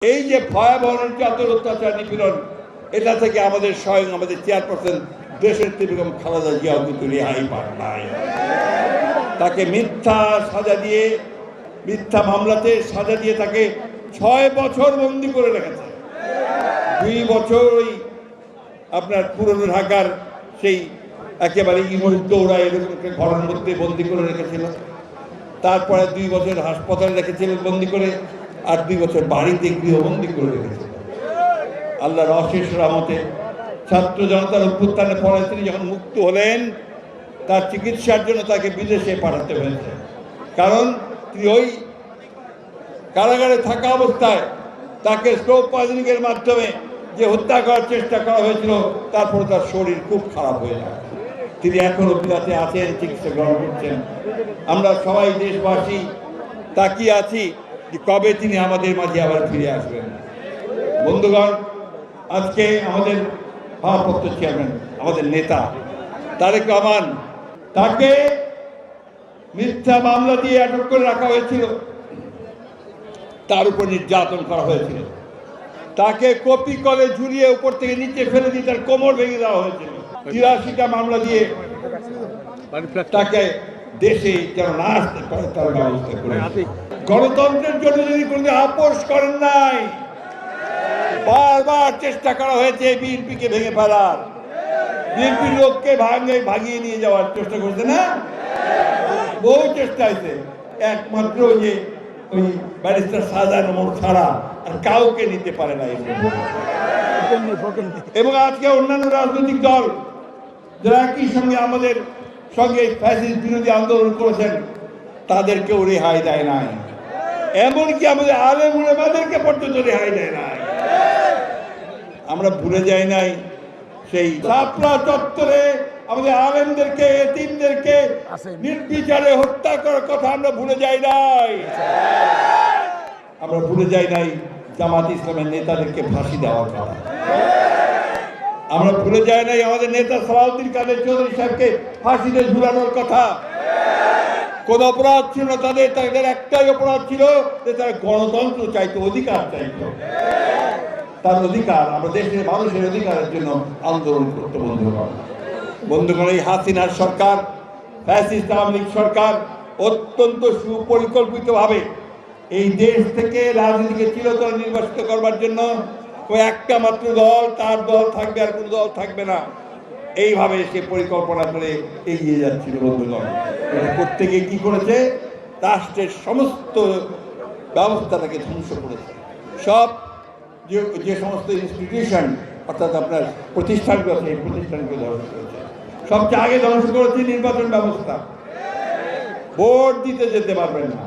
এই যে ভয়াবহ নির্যাতন অত্যাচার নিপীড়ন, এটা থেকে আমাদের স্বয়ং আমাদের চেয়ারপারসন দেশের বেগম খালেদা জিয়াও কিন্তু রেহাই পান নাই। তাকে মিথ্যা সাজা দিয়ে, মিথ্যা মামলাতে সাজা দিয়ে তাকে 6 বছর বন্দি করে রেখেছে। 2 বছর ওই আপনার পুরনো ঢাকার সেই একেবারে দৌড়া এরকম একটা ঘরের মধ্যে বন্দি করে রেখেছিল। তারপরে 2 বছর হাসপাতালে রেখেছিলেন বন্দি করে, আর 2 বছর বাড়িতে গৃহবন্দী করে রেখেছিল। আল্লাহর অশেষ রহমতে ছাত্র জনতার অভ্যুত্থানে পরে তিনি যখন মুক্ত হলেন, তার চিকিৎসার জন্য তাকে বিদেশে পাঠাতে হয়েছে। কারণ তিনি ওই কারাগারে থাকা অবস্থায় তাকে স্ট্রোক পয়জনিংয়ের মাধ্যমে যে হত্যা করার চেষ্টা করা হয়েছিল, তারপরে তার শরীর খুব খারাপ হয়ে যায়। তিনি এখনো বিরাতে আছেন, চিকিৎসা গ্রহণ করছেন। আমরা সবাই দেশবাসী তাকিয়ে আছি যে কবে তিনি আমাদের মাঝে আবার ফিরে আসবেন। বন্ধুগণ, আজকে আমাদের ভারপ্রাপ্ত চেয়ারম্যান, আমাদের নেতা তারেক রহমান, তাকে মিথ্যা মামলা দিয়ে আটক করে রাখা হয়েছিল, তার উপর নির্যাতন করা হয়েছিল, তাকে কপি করে ঝুলিয়ে উপর থেকে নিচে ফেলে দিয়ে তার কোমর ভেঙে দেওয়া হয়েছিল। 83টা মামলা দিয়ে তাকে দেশে যেন না আসতে পারে তার ব্যবস্থা করে। গণতন্ত্রের জন্য যদি কোনো আপোষ করেন নাই, বারবার চেষ্টা করা হয়েছে বিএনপিকে ভেঙে ফেলার, বিএনপির লোককে ভাগিয়ে নিয়ে যাওয়ার চেষ্টা করছে না, বহু চেষ্টা হয়েছে। একমাত্র যে ওই ব্যারিস্টার শাহজাহান ওমর ছাড়া আর কাউকে নিতে পারে না। এবং আজকে অন্যান্য রাজনৈতিক দল যারা একই সঙ্গে আমাদের সঙ্গে ফ্যাসিস্ট বিরোধী আন্দোলন করেছেন, তাদেরকেও রেহাই দেয় নাই। এমনকি আমাদের আলেম উলামাদেরকে পর্যন্ত রেহাই দেয় নাই। আমরা ভুলে যাই নাই সেই শাপলা চত্বরে আমাদের আলেমদেরকে, এতিমদেরকে নির্বিচারে হত্যা করার কথা আমরা ভুলে যাই নাই। আমরা ভুলে যাই নাই জামাত ইসলামের নেতাদেরকে ফাঁসি দেওয়ার কথা। আমরা ভুলে যাই নাই আমাদের নেতা সালাউদ্দিন কাদের চৌধুরী সাহেবকে ফাঁসিতে ঝুলানোর কথা। কোন অপরাধ ছিল না তাদের, তাদের একটাই অপরাধ ছিল যে তারা গণতন্ত্র চাইতো, অধিকার চাইতো। তার অধিকার, আমরা দেশের মানুষের অধিকারের জন্য আন্দোলন করতে। বন্ধুগণ, এই হাসিনার সরকার, ফ্যাসিস্ট আওয়ামী লীগ সরকার অত্যন্ত সুপরিকল্পিতভাবে এই দেশ থেকে রাজনীতিকে চিরতরে নির্বাচিত করবার জন্য ওই একটা মাত্র দল, তার দল থাকবে আর কোনো দল থাকবে না, এইভাবে সে পরিকল্পনা করে এগিয়ে যাচ্ছিল। বন্ধুগণ, প্রত্যেকে কি করেছে? রাষ্ট্রের সমস্ত ব্যবস্থাটাকে ধ্বংস করেছে। সব যে সমস্ত ইনস্টিটিউশন, অর্থাৎ আপনার প্রতিষ্ঠানগুলো আছে, এই প্রতিষ্ঠানকে ধ্বংস করেছে। সবচেয়ে আগে ধ্বংস করেছে নির্বাচন ব্যবস্থা। ভোট দিতে যেতে পারবেন না,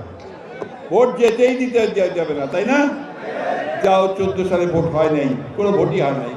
ভোট যেতেই দিতে যাবে না, তাই না? যাও 14 সালে ভোট হয় নাই, কোনো ভোটই হয় নাই।